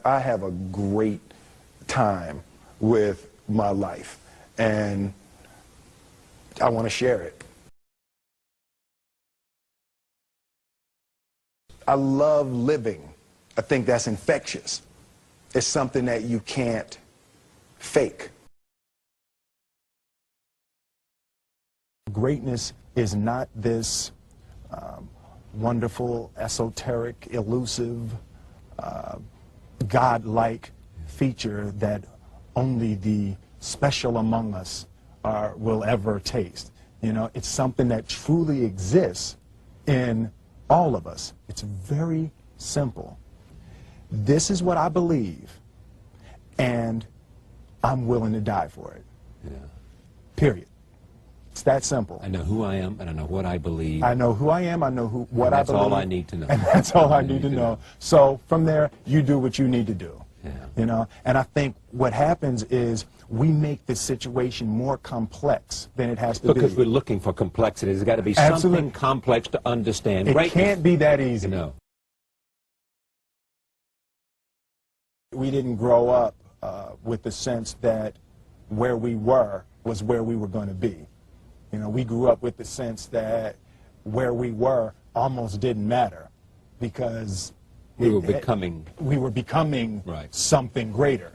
I have a great time with my life, and I want to share it. I love living. I think that's infectious. It's something that you can't fake. Greatness is not this wonderful, esoteric, elusive, God-like feature that only the special among us will ever taste. You know, it's something that truly exists in all of us. It's very simple. This is what I believe, and I'm willing to die for it. Yeah. Period. It's that simple. I know who I am, and I know what I believe. I know who I am, I know what I believe. That's all I need to know. And that's all I need to know. So from there, you do what you need to do. Yeah. You know, and I think what happens is we make the situation more complex than it has to be. Because we're looking for complexity. There's got to be something complex to understand. It can't be that easy. No. We didn't grow up with the sense that where we were was where we were going to be. You know, we grew up with the sense that where we were almost didn't matter because we were becoming right. Something greater.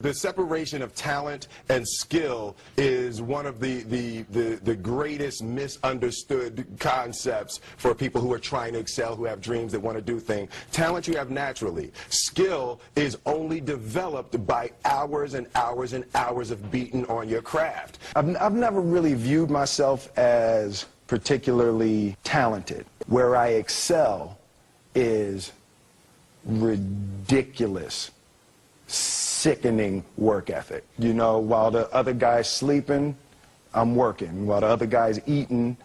The separation of talent and skill is one of the greatest misunderstood concepts for people who are trying to excel, who have dreams, that want to do things. Talent you have naturally. Skill is only developed by hours and hours and hours of beating on your craft. I've never really viewed myself as particularly talented. Where I excel is ridiculous, sickening work ethic. You know, while the other guy's sleeping, I'm working. While the other guy's eating,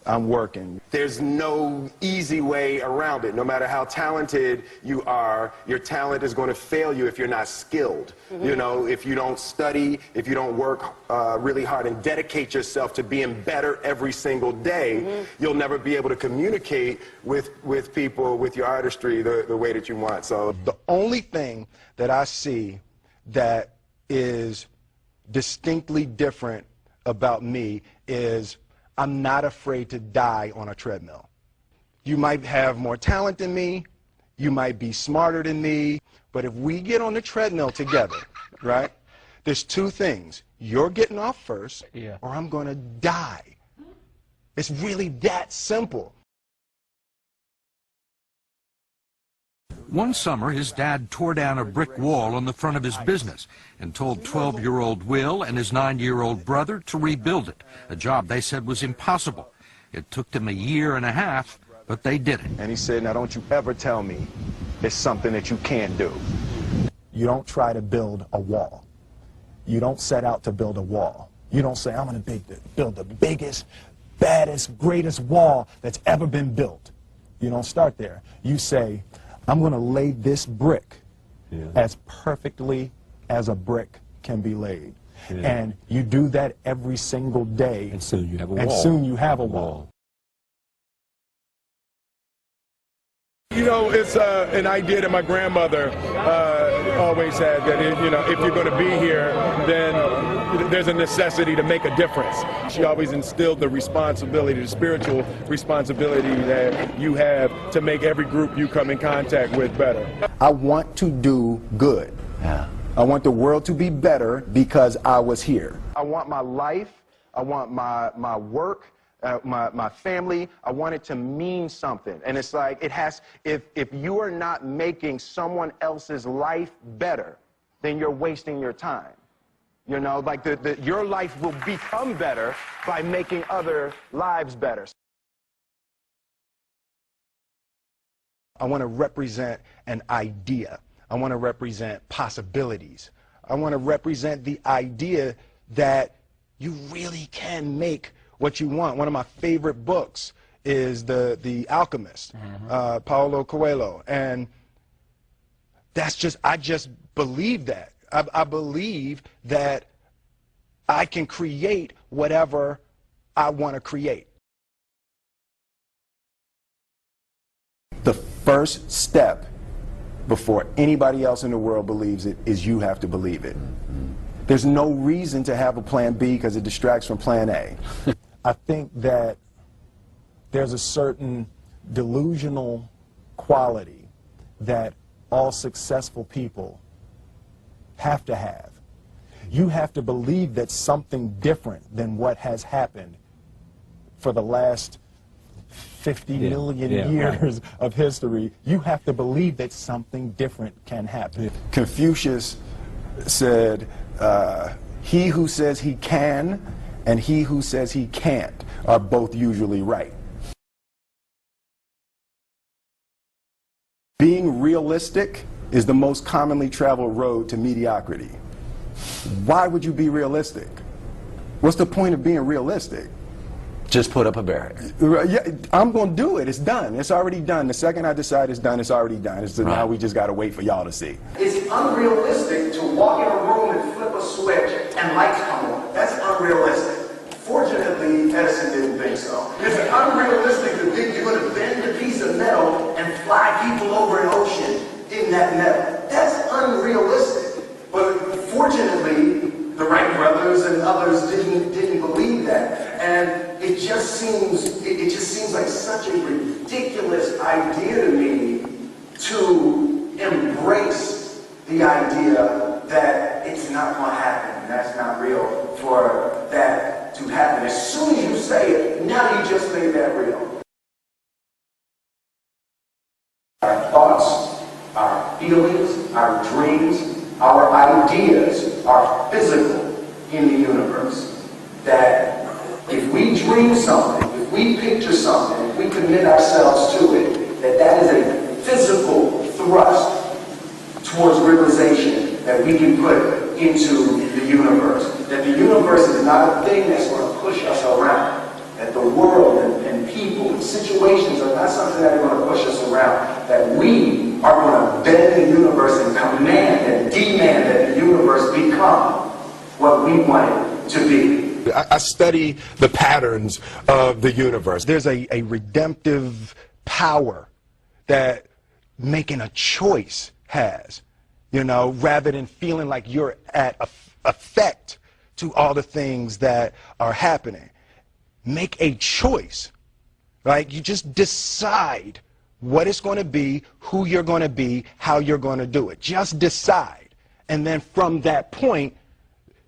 I'm working. There's no easy way around it. No matter how talented you are, your talent is going to fail you if you're not skilled. Mm-hmm. You know, if you don't study, if you don't work really hard and dedicate yourself to being better every single day, mm-hmm. you'll never be able to communicate with people, with your artistry, the way that you want. So the only thing that I see that is distinctly different about me is I'm not afraid to die on a treadmill. You might have more talent than me, you might be smarter than me, but if we get on the treadmill together, right, there's two things. You're getting off first, or I'm going to die. It's really that simple. One summer, his dad tore down a brick wall on the front of his business and told 12-year-old Will and his 9-year-old brother to rebuild it, a job they said was impossible. It took them a year and a half, but they did it. And he said, now don't you ever tell me it's something that you can't do. You don't try to build a wall. You don't set out to build a wall. You don't say, I'm going to build the biggest, baddest, greatest wall that's ever been built. You don't start there. You say, I'm going to lay this brick as perfectly as a brick can be laid. Yeah. And you do that every single day. And soon you have a wall. And soon you have a wall. You know, it's an idea that my grandmother always had, that if you're going to be here, then there's a necessity to make a difference. She always instilled the responsibility, the spiritual responsibility that you have to make every group you come in contact with better. I want to do good. Yeah. I want the world to be better because I was here. I want my life, I want my work, my family, I want it to mean something. And it's like, it has, if you are not making someone else's life better, then you're wasting your time. You know, like your life will become better by making other lives better. I want to represent an idea. I want to represent possibilities. I want to represent the idea that you really can make what you want. One of my favorite books is The Alchemist, Paulo Coelho, and I just believe that. I believe that I can create whatever I want to create. The first step before anybody else in the world believes it is you have to believe it. There's no reason to have a plan B because it distracts from plan A. I think that there's a certain delusional quality that all successful people have to have. You have to believe that something different than what has happened for the last 50 million years of history. You have to believe that something different can happen. Confucius said, he who says he can and he who says he can't are both usually right. Being realistic is the most commonly traveled road to mediocrity. Why would you be realistic? What's the point of being realistic? Just put up a barrier. Yeah, I'm going to do it. It's done. It's already done. The second I decide it's done, it's already done. So now we just got to wait for y'all to see. It's unrealistic to walk in a room and flip a switch and lights come on. That's unrealistic. Fortunately, Edison didn't think so. It's unrealistic to think you're going to bend a piece of metal and fly people over an ocean in that metal. That's unrealistic. But fortunately, the Wright brothers and others didn't believe that. And it just seems like such a ridiculous idea to me to embrace the idea that it's not going to happen, and that's not real for that to happen. As soon as you say it, now you just made that real. Our thoughts, our feelings, our dreams, our ideas are physical in the universe. That if we dream something, if we picture something, if we commit ourselves to it, that is a physical thrust towards realization that we can put into the universe. That the universe is not a thing that's going to push us around. That the world and people and situations are not something that are going to push us around. That we are going to bend the universe and command and demand that the universe become what we want it to be. I study the patterns of the universe. There's a redemptive power that making a choice has, you know, rather than feeling like you're at effect to all the things that are happening. Make a choice, right? You just decide what it's going to be, who you're going to be, how you're going to do it. Just decide. And then from that point,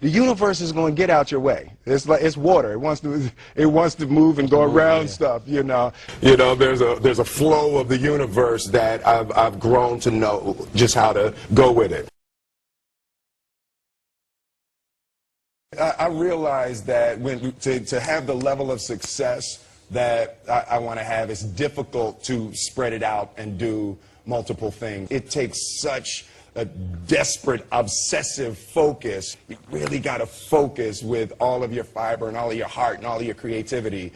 the universe is going to get out your way. It's like it's water. It wants to move and go around stuff. You know. There's a flow of the universe that I've grown to know just how to go with it. I realize that to have the level of success that I want to have, it's difficult to spread it out and do multiple things. It takes such a desperate, obsessive focus. You really got to focus with all of your fiber and all of your heart and all of your creativity.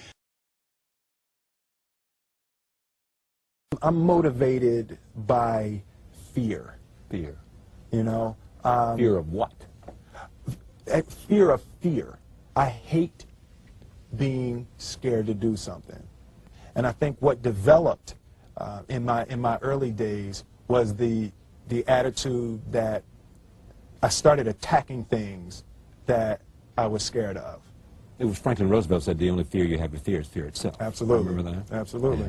I'm motivated by fear. Fear. You know? Fear of what? Fear of fear. I hate being scared to do something. And I think what developed in my early days was the attitude that I started attacking things that I was scared of. It was Franklin Roosevelt said the only fear you have to fear is fear itself. Absolutely. Remember that? Absolutely.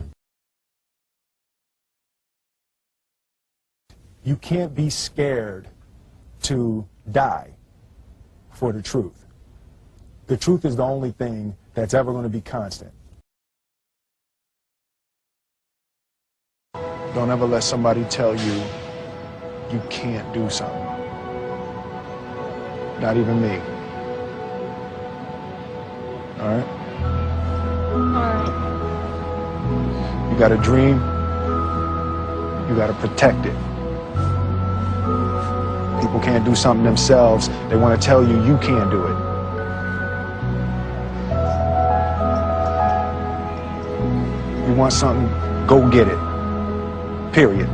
Yeah. You can't be scared to die for the truth. The truth is the only thing that's ever going to be constant. Don't ever let somebody tell you you can't do something. Not even me. All right? All right. You got a dream, you got to protect it. People can't do something themselves. They want to tell you you can't do it. You want something, go get it. Period.